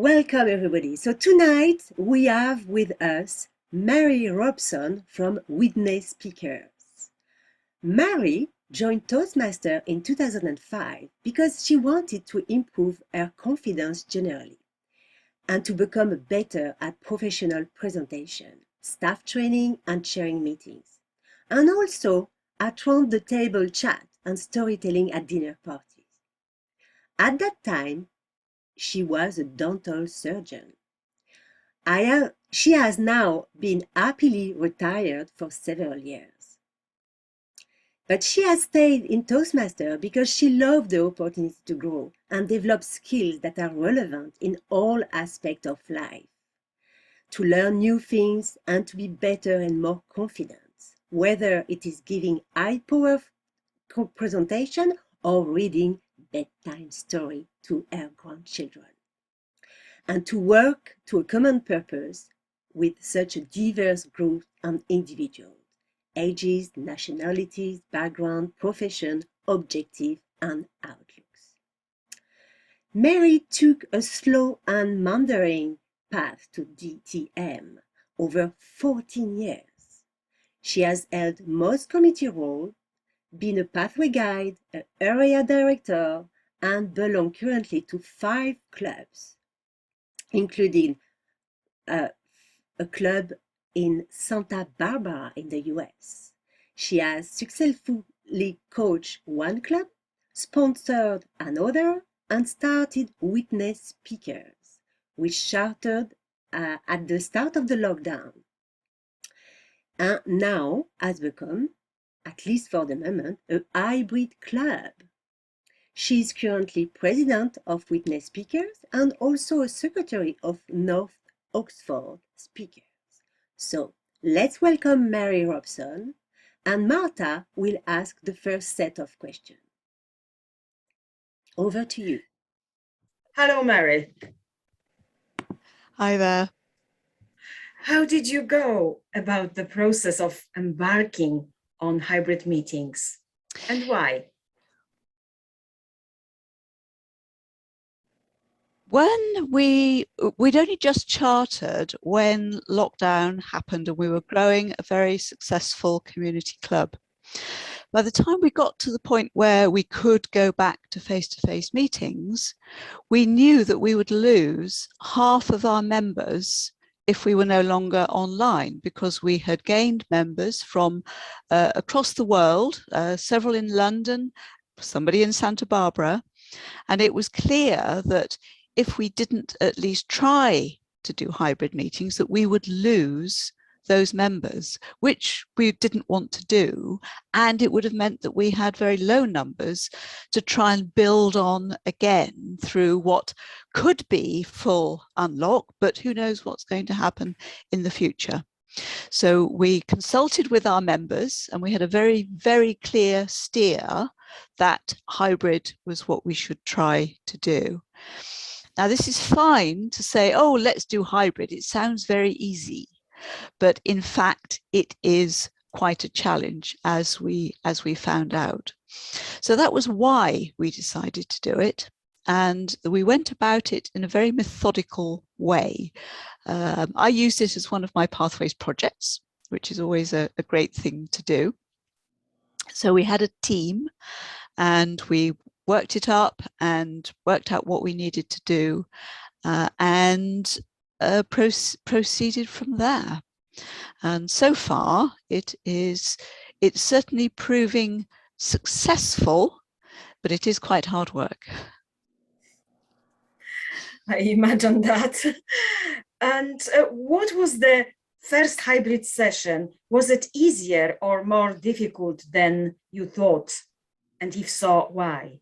Welcome everybody. So tonight we have with us Mary Robson from Witney Speakers. Mary joined Toastmasters in 2005 because she wanted to improve her confidence generally and to become better at professional presentation, staff training and chairing meetings, and also at round-the-table chat and storytelling at dinner parties. At that time, she was a dental surgeon. She has now been happily retired for several years. But she has stayed in Toastmasters because she loved the opportunity to grow and develop skills that are relevant in all aspects of life, to learn new things and to be better and more confident, whether it is giving high-power presentation or reading bedtime story to her grandchildren, and to work to a common purpose with such a diverse group of individuals, ages, nationalities, background, profession, objective, and outlooks. Mary took a slow and meandering path to DTM over 14 years. She has held most committee roles, been a pathway guide, an area director, and belongs currently to 5 clubs, including a club in Santa Barbara in the US. She has successfully coached 1 club, sponsored another, and started Witney Speakers, which started at the start of the lockdown, and now has become, at least for the moment, a hybrid club. She is currently president of Witney Speakers and also a secretary of North Oxford Speakers. So let's welcome Mary Robson, and Marta will ask the first set of questions. Over to you. Hello, Mary. Hi there. How did you go about the process of embarking on hybrid meetings, and why? When we'd only just chartered when lockdown happened and we were growing a very successful community club. By the time we got to the point where we could go back to face-to-face meetings, we knew that we would lose half of our members if we were no longer online, because we had gained members from across the world, several in London, somebody in Santa Barbara, and it was clear that if we didn't at least try to do hybrid meetings, that we would lose those members, which we didn't want to do. And it would have meant that we had very low numbers to try and build on again through what could be full unlock, but who knows what's going to happen in the future. So we consulted with our members and we had a very, very clear steer that hybrid was what we should try to do. Now, this is fine to say, oh, let's do hybrid. It sounds very easy, but in fact, it is quite a challenge, as we found out. So that was why we decided to do it. And we went about it in a very methodical way. I used it as one of my Pathways projects, which is always a great thing to do. So we had a team and we worked it up and worked out what we needed to do and proceeded from there. And so far it's certainly proving successful, but it is quite hard work. I imagine that. And what was the first hybrid session? Was it easier or more difficult than you thought? And if so, why?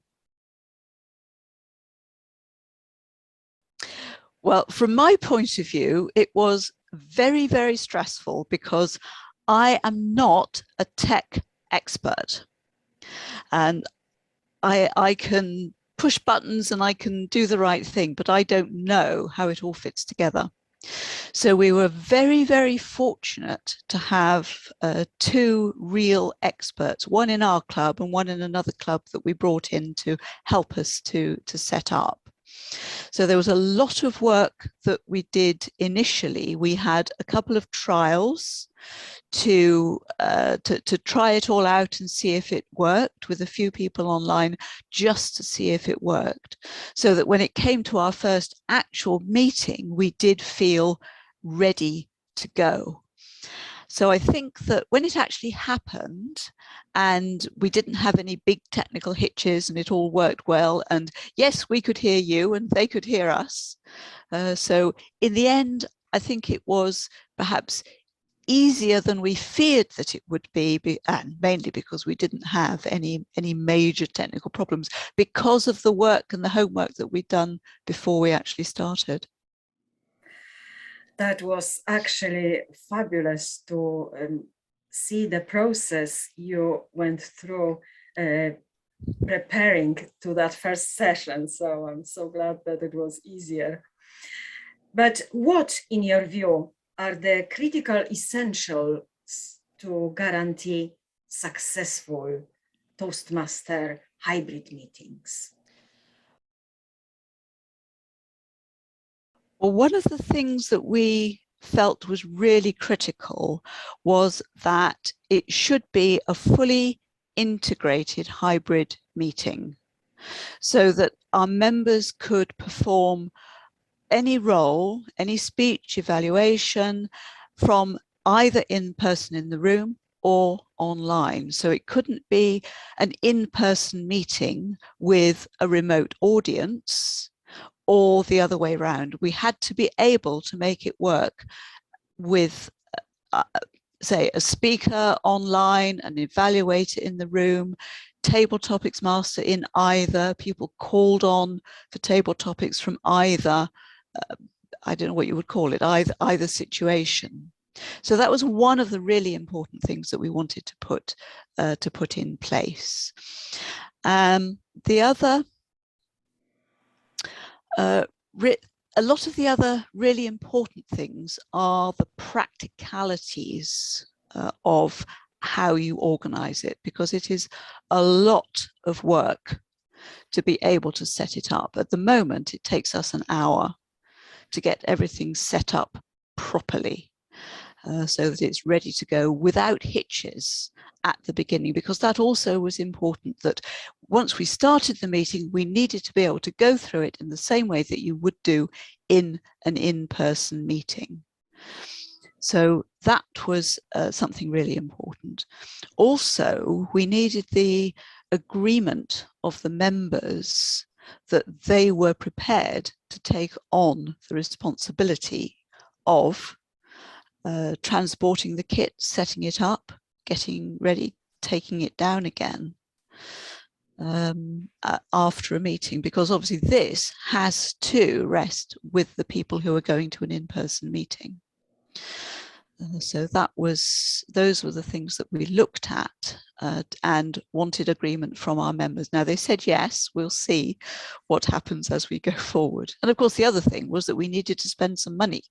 Well, from my point of view, it was very, very stressful because I am not a tech expert. And I can push buttons and I can do the right thing, but I don't know how it all fits together. So we were very, very fortunate to have 2 real experts, one in our club and one in another club that we brought in to help us to set up. So there was a lot of work that we did initially. We had a couple of trials to try it all out and see if it worked with a few people online, just to see if it worked, so that when it came to our first actual meeting, we did feel ready to go. So I think that when it actually happened and we didn't have any big technical hitches and it all worked well, and yes, we could hear you and they could hear us. So in the end, I think it was perhaps easier than we feared that it would be, and mainly because we didn't have any major technical problems because of the work and the homework that we'd done before we actually started. That was actually fabulous to see the process you went through preparing to that first session. So I'm so glad that it was easier. But what, in your view, are the critical essentials to guarantee successful Toastmaster hybrid meetings? Well, one of the things that we felt was really critical was that it should be a fully integrated hybrid meeting, so that our members could perform any role, any speech evaluation from either in person in the room or online. So it couldn't be an in-person meeting with a remote audience or the other way around. We had to be able to make it work with say a speaker online, an evaluator in the room, table topics master in either, people called on for table topics from either, I don't know what you would call it, either situation. So that was one of the really important things that we wanted to put in place. The other, a lot of the other really important things are the practicalities of how you organize it, because it is a lot of work to be able to set it up. At the moment, it takes us an hour to get everything set up properly, so that it's ready to go without hitches at the beginning, because that also was important, that once we started the meeting, we needed to be able to go through it in the same way that you would do in an in-person meeting. So that was something really important. Also, we needed the agreement of the members that they were prepared to take on the responsibility of transporting the kit, setting it up, getting ready, taking it down again after a meeting, because obviously this has to rest with the people who are going to an in-person meeting. So those were the things that we looked at and wanted agreement from our members. Now they said, yes, we'll see what happens as we go forward. And of course, the other thing was that we needed to spend some money.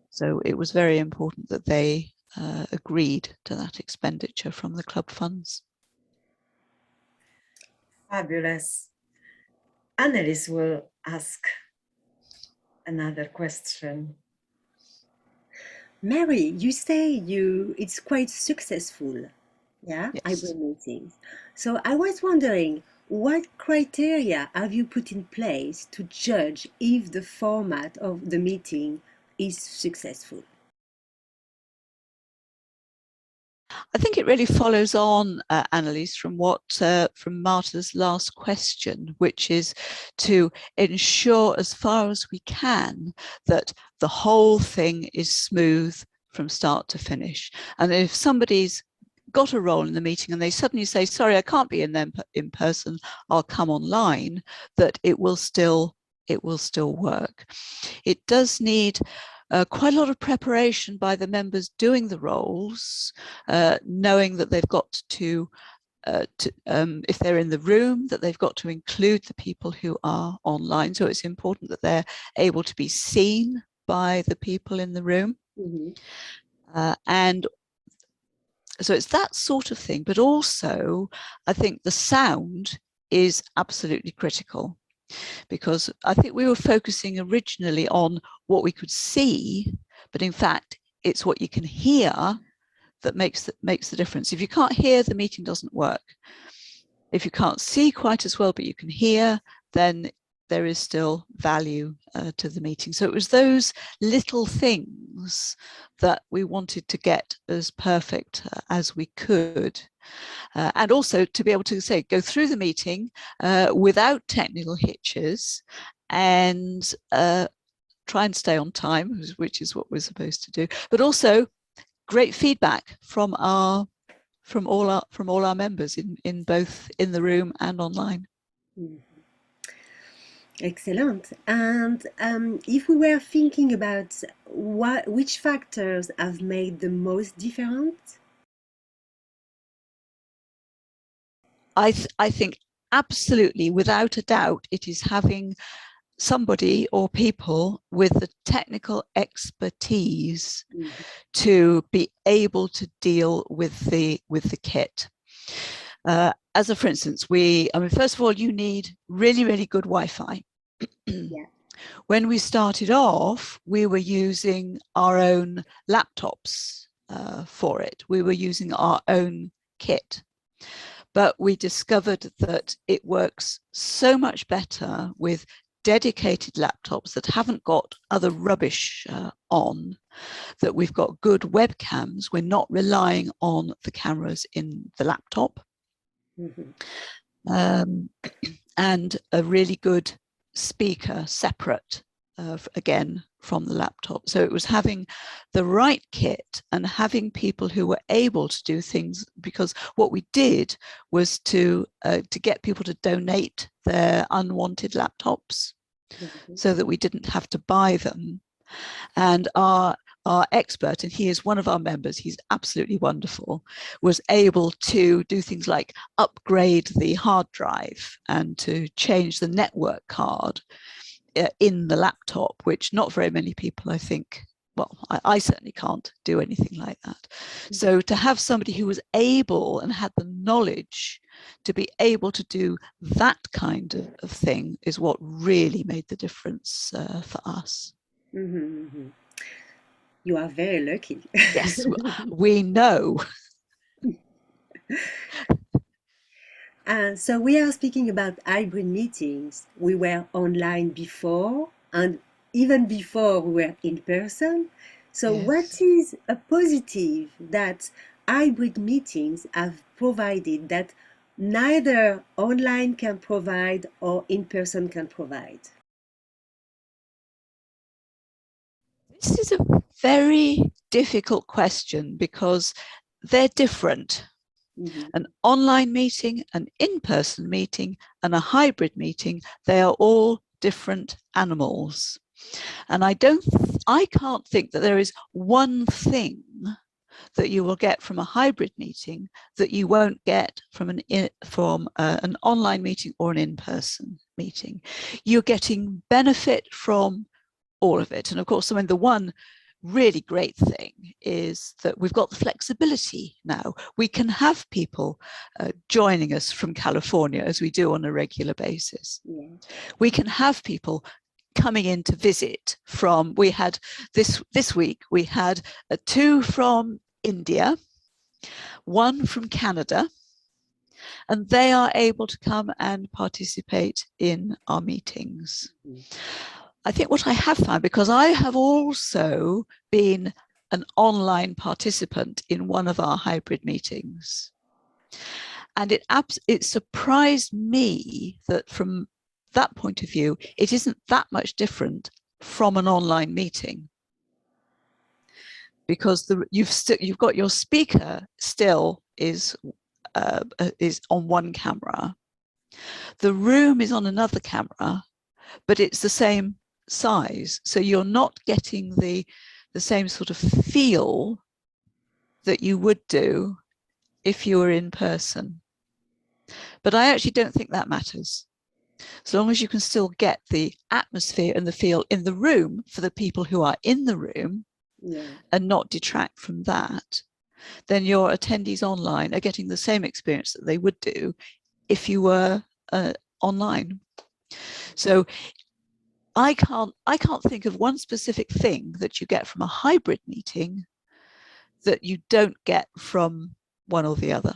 So it was very important that they agreed to that expenditure from the club funds. Fabulous. Annelise will ask another question. Mary, you say it's quite successful, yeah, Yes. hybrid meetings. So I was wondering, what criteria have you put in place to judge if the format of the meeting is successful? I think it really follows on, Annelise, from from Marta's last question, which is to ensure as far as we can that the whole thing is smooth from start to finish. And if somebody's got a role in the meeting and they suddenly say, sorry, I can't be in person, I'll come online, that it will still work. It does need quite a lot of preparation by the members doing the roles, knowing that they've got to if they're in the room, that they've got to include the people who are online. So it's important that they're able to be seen by the people in the room. Mm-hmm. And so it's that sort of thing. But also, I think the sound is absolutely critical. because I think we were focusing originally on what we could see, but in fact, it's what you can hear that makes the difference. If you can't hear, the meeting doesn't work. If you can't see quite as well, but you can hear, then there is still value to the meeting. So it was those little things that we wanted to get as perfect as we could. And also to be able to say, go through the meeting without technical hitches and try and stay on time, which is what we're supposed to do, but also great feedback from all our members in both in the room and online. Mhm. Excellent. And if we were thinking about which factors have made the most difference? I think absolutely, without a doubt, it is having somebody or people with the technical expertise to be able to deal with the kit. As a, for instance, first of all, you need really, really good Wi-Fi. Yeah. When we started off, we were using our own laptops for it. We were using our own kit. But we discovered that it works so much better with dedicated laptops that haven't got other rubbish on, that we've got good webcams. We're not relying on the cameras in the laptop. And a really good speaker separate, again, from the laptop. So it was having the right kit and having people who were able to do things, because what we did was to get people to donate their unwanted laptops so that we didn't have to buy them. And our expert, and he is one of our members, he's absolutely wonderful, was able to do things like upgrade the hard drive and to change the network card in the laptop, which not very many people, I think, well, I certainly can't do anything like that. So to have somebody who was able and had the knowledge to be able to do that kind of thing is what really made the difference for us. You are very lucky. Yes, we know. So we are speaking about hybrid meetings. We were online before, and even before we were in person. So Yes. what is a positive that hybrid meetings have provided that neither online can provide or in person can provide? This is a very difficult question because they're different. An online meeting, an in-person meeting, and a hybrid meeting, they are all different animals. And I can't think that there is one thing that you will get from a hybrid meeting that you won't get from an online meeting or an in-person meeting. You're getting benefit from all of it. And of course, the one really great thing is that we've got the flexibility now. We can have people joining us from California, as we do on a regular basis. Yeah. We can have people coming in to visit from, we had this week, we had 2 from India, 1 from Canada, and they are able to come and participate in our meetings. I think what I have found, because I have also been an online participant in one of our hybrid meetings, and it surprised me that from that point of view, it isn't that much different from an online meeting, because you've got your speaker still is on one camera, the room is on another camera, but it's the same size, so you're not getting the same sort of feel that you would do if you were in person. But I actually don't think that matters. As long as you can still get the atmosphere and the feel in the room for the people who are in the room, yeah, and not detract from that, then your attendees online are getting the same experience that they would do if you were online. So I can't think of one specific thing that you get from a hybrid meeting that you don't get from one or the other.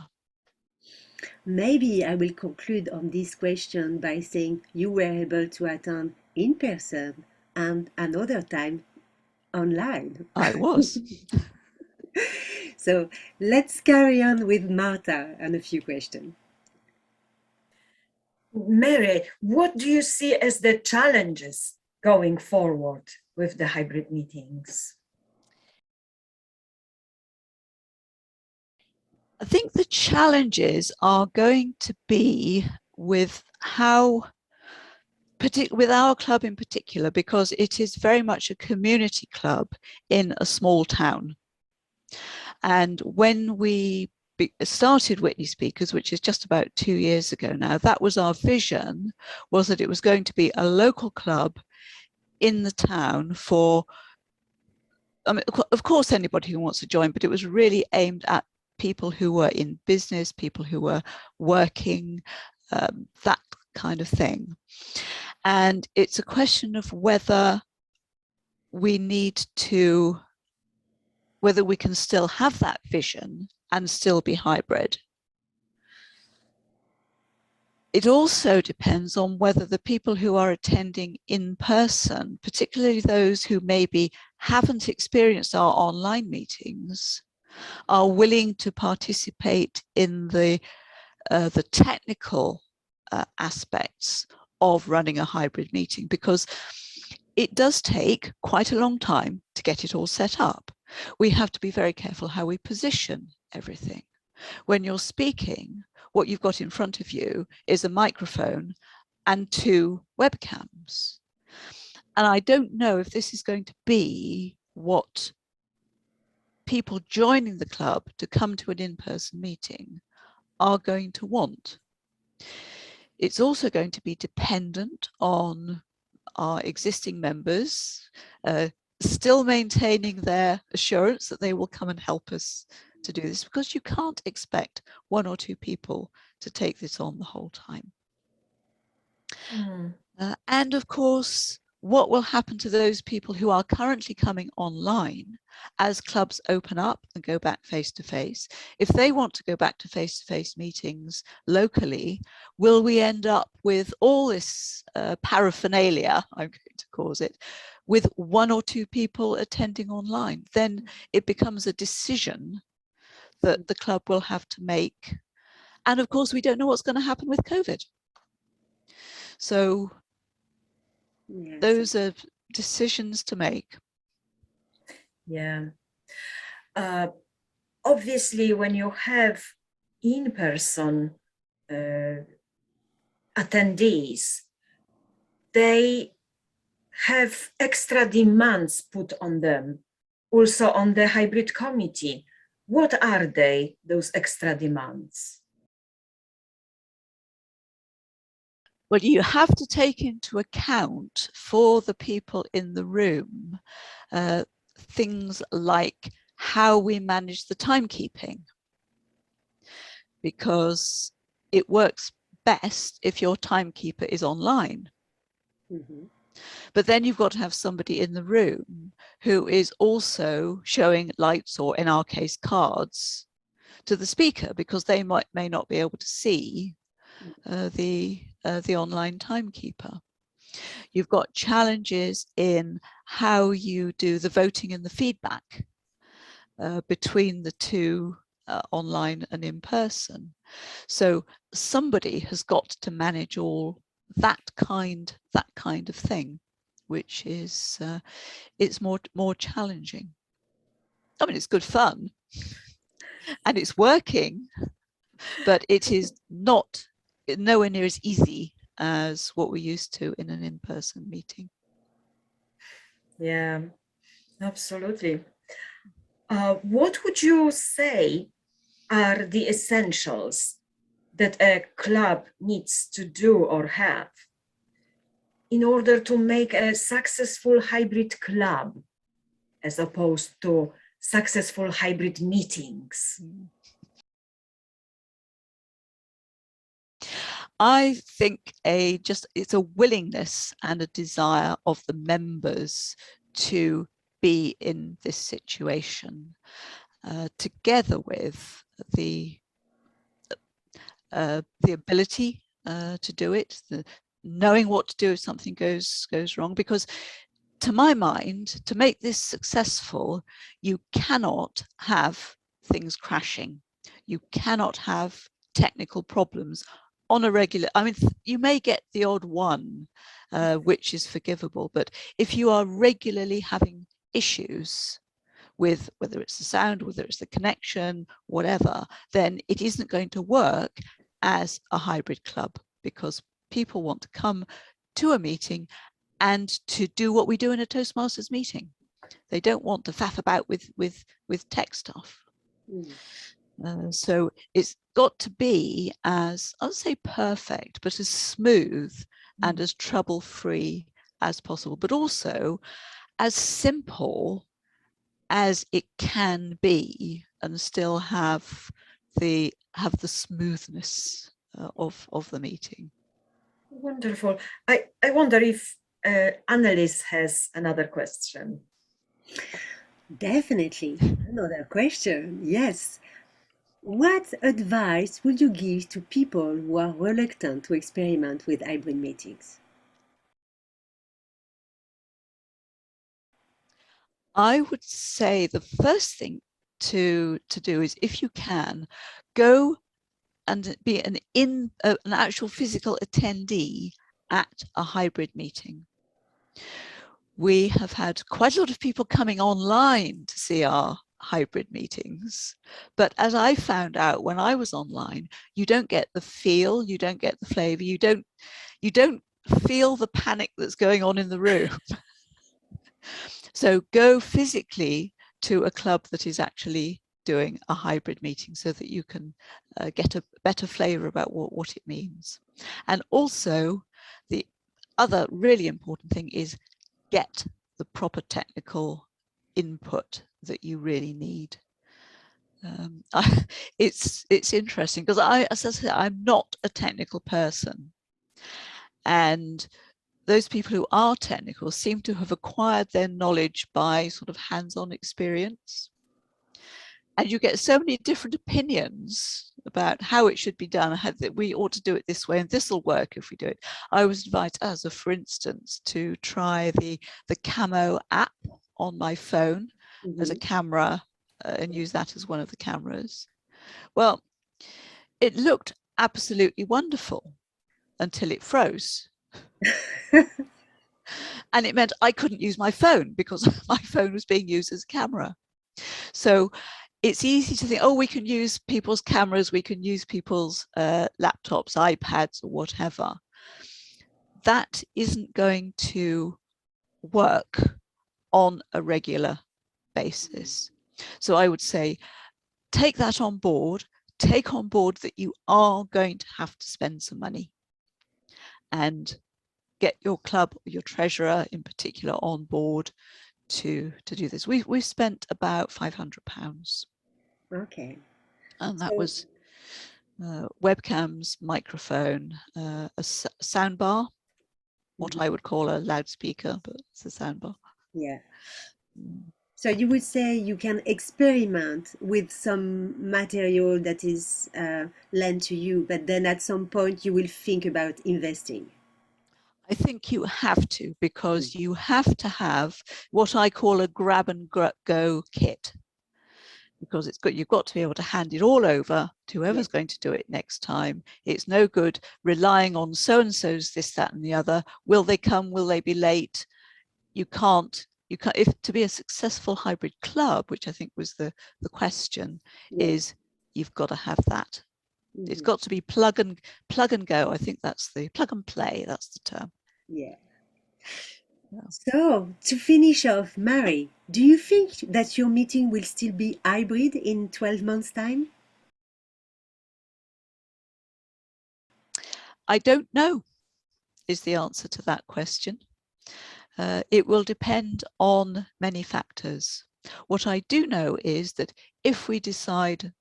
Maybe I will conclude on this question by saying you were able to attend in person and another time online. I was. So let's carry on with Marta and a few questions. Mary, what do you see as the challenges going forward with the hybrid meetings? I think the challenges are going to be with how, with our club in particular, because it is very much a community club in a small town. And when we started Witney Speakers, which is just about 2 years ago now, that was our vision, was that it was going to be a local club in the town for, I mean, of course, anybody who wants to join, but it was really aimed at people who were in business, people who were working, that kind of thing. And it's a question of whether we need to, whether we can still have that vision and still be hybrid. It also depends on whether the people who are attending in person, particularly those who maybe haven't experienced our online meetings, are willing to participate in the technical aspects of running a hybrid meeting, because it does take quite a long time to get it all set up. We have to be very careful how we position everything. When you're speaking, what you've got in front of you is a microphone and 2 webcams. And I don't know if this is going to be what people joining the club to come to an in-person meeting are going to want. It's also going to be dependent on our existing members still maintaining their assurance that they will come and help us to do this, because you can't expect 1 or 2 people to take this on the whole time. And of course, what will happen to those people who are currently coming online as clubs open up and go back face-to-face? If they want to go back to face-to-face meetings locally, will we end up with all this paraphernalia, I'm going to call it, with 1 or 2 people attending online? Then it becomes a decision that the club will have to make. And of course, we don't know what's going to happen with COVID. So yes, those are decisions to make. Yeah. Obviously, when you have in-person attendees, they have extra demands put on them, also on the hybrid committee. What are they, those extra demands? Well, you have to take into account for the people in the room things like how we manage the timekeeping, because it works best if your timekeeper is online. Mm-hmm. But then you've got to have somebody in the room who is also showing lights, or in our case, cards, to the speaker, because they may not be able to see the online timekeeper. You've got challenges in how you do the voting and the feedback between the 2, online and in person. So somebody has got to manage all that kind of thing, which is it's more challenging. I mean, it's good fun and it's working, but it is nowhere near as easy as what we're used to in an in-person meeting. Yeah, absolutely. What would you say are the essentials that a club needs to do or have in order to make a successful hybrid club, as opposed to successful hybrid meetings? I think it's a willingness and a desire of the members to be in this situation, together with the ability to do it, knowing what to do if something goes wrong. Because to my mind, to make this successful, you cannot have things crashing. You cannot have technical problems on a regular. I mean, you may get the odd one, which is forgivable, but if you are regularly having issues with whether it's the sound, whether it's the connection, whatever, then it isn't going to work as a hybrid club, because people want to come to a meeting and to do what we do in a Toastmasters meeting. They don't want to faff about with tech stuff. So it's got to be as, I would say perfect, but as smooth and as trouble-free as possible, but also as simple as it can be, and still have the smoothness of the meeting. Wonderful. I wonder if Annelise has another question. Definitely. Another question. Yes. What advice would you give to people who are reluctant to experiment with hybrid meetings? I would say the first thing to do is, if you can, go and be an actual physical attendee at a hybrid meeting. We have had quite a lot of people coming online to see our hybrid meetings, but as I found out when I was online, you don't get the feel, you don't get the flavor, you don't feel the panic that's going on in the room. So go physically to a club that is actually doing a hybrid meeting, so that you can get a better flavor about what it means. And also, the other really important thing is get the proper technical input that you really need. It's interesting because as I said, I'm not a technical person, and those people who are technical seem to have acquired their knowledge by sort of hands-on experience. And you get so many different opinions about how it should be done, how that we ought to do it this way, and this will work if we do it. I was advised, for instance, to try the Camo app on my phone as a camera, and use that as one of the cameras. Well, it looked absolutely wonderful until it froze. And it meant I couldn't use my phone because my phone was being used as a camera. So it's easy to think, oh, we can use people's cameras, we can use people's laptops, iPads, or whatever. That isn't going to work on a regular basis. So I would say, take that on board, take on board that you are going to have to spend some money, and get your club, your treasurer in particular, on board to do this. We've spent about £500. Okay. And that was webcams, microphone, a soundbar, what I would call a loudspeaker, but it's a soundbar. Yeah. So you would say you can experiment with some material that is lent to you, but then at some point you will think about investing. I think you have to, because you have to have what I call a grab and go kit, because you've got to be able to hand it all over to whoever's going to do it next time. It's no good relying on so-and-so's this, that, and the other. Will they come? Will they be late? You can't, if to be a successful hybrid club, which I think was the question, is you've got to have that. It's got to be plug and go. I think that's the plug and play. That's the term. Yeah. So to finish off, Mary, do you think that your meeting will still be hybrid in 12 months' time? I don't know is the answer to that question. It will depend on many factors. What I do know is that if we decide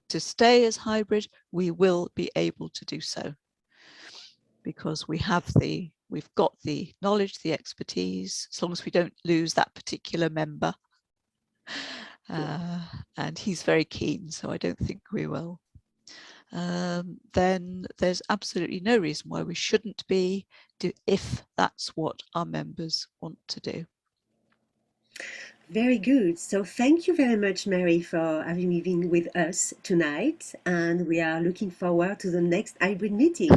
to stay as hybrid, we will be able to do so. because we've got the knowledge, the expertise, as long as we don't lose that particular member. And he's very keen, so I don't think we will. Then there's absolutely no reason why we shouldn't be, if that's what our members want to do. Very good. So thank you very much, Mary, for having been with us tonight. And we are looking forward to the next hybrid meeting.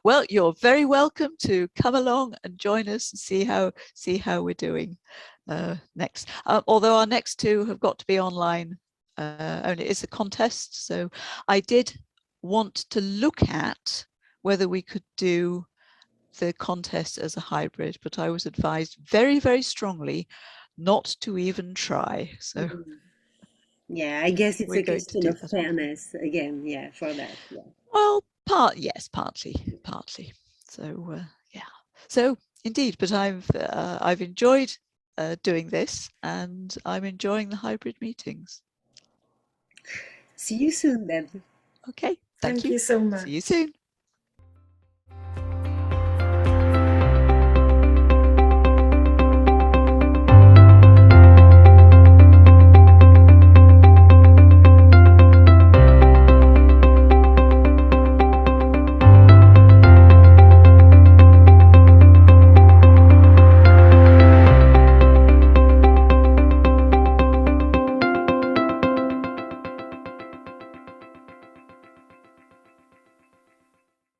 Well, you're very welcome to come along and join us and see how we're doing next. Although our next two have got to be online, only it's a contest. So I did want to look at whether we could do the contest as a hybrid, but I was advised very, very strongly not to even try. So yeah, I guess it's we're a going to question do of that fairness again. Yeah, for that. Yeah. Well, yes, partly. So yeah. So indeed, but I've enjoyed doing this, and I'm enjoying the hybrid meetings. See you soon then. Okay, thank Thank you. you so much. See you soon.